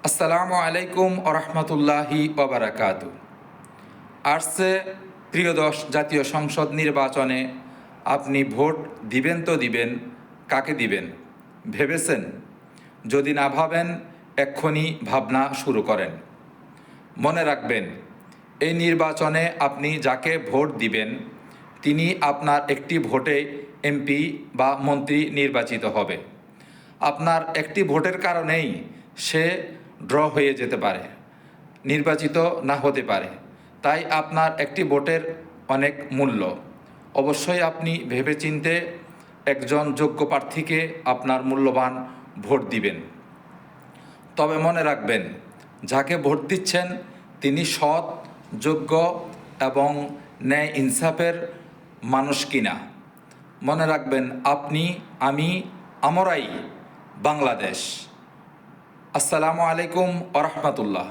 আসসালামু আলাইকুম ওরহমতুল্লাহি ওবারাকাতু। আসছে ত্রিয়োদশ জাতীয় সংসদ নির্বাচনে আপনি ভোট দিবেন তো দিবেন, কাকে দিবেন ভেবেছেন? যদি না ভাবেন, এক্ষুনি ভাবনা শুরু করেন। মনে রাখবেন, এই নির্বাচনে আপনি যাকে ভোট দিবেন তিনি আপনার একটি ভোটে এমপি বা মন্ত্রী নির্বাচিত হবে। আপনার একটি ভোটের কারণেই সে ড্র হয়ে যেতে পারে, নির্বাচিত না হতে পারে। তাই আপনার একটি ভোটের অনেক মূল্য। অবশ্যই আপনি ভেবেচিন্তে একজন যোগ্য প্রার্থীকে আপনার মূল্যবান ভোট দিবেন। তবে মনে রাখবেন, যাকে ভোট দিচ্ছেন তিনি সৎ, যোগ্য এবং ন্যায় ইনসাফের মানুষ কিনা। মনে রাখবেন, আপনি, আমি, আমরাই বাংলাদেশ। আসসালামু আলাইকুম ওরহমতুল্লাহ।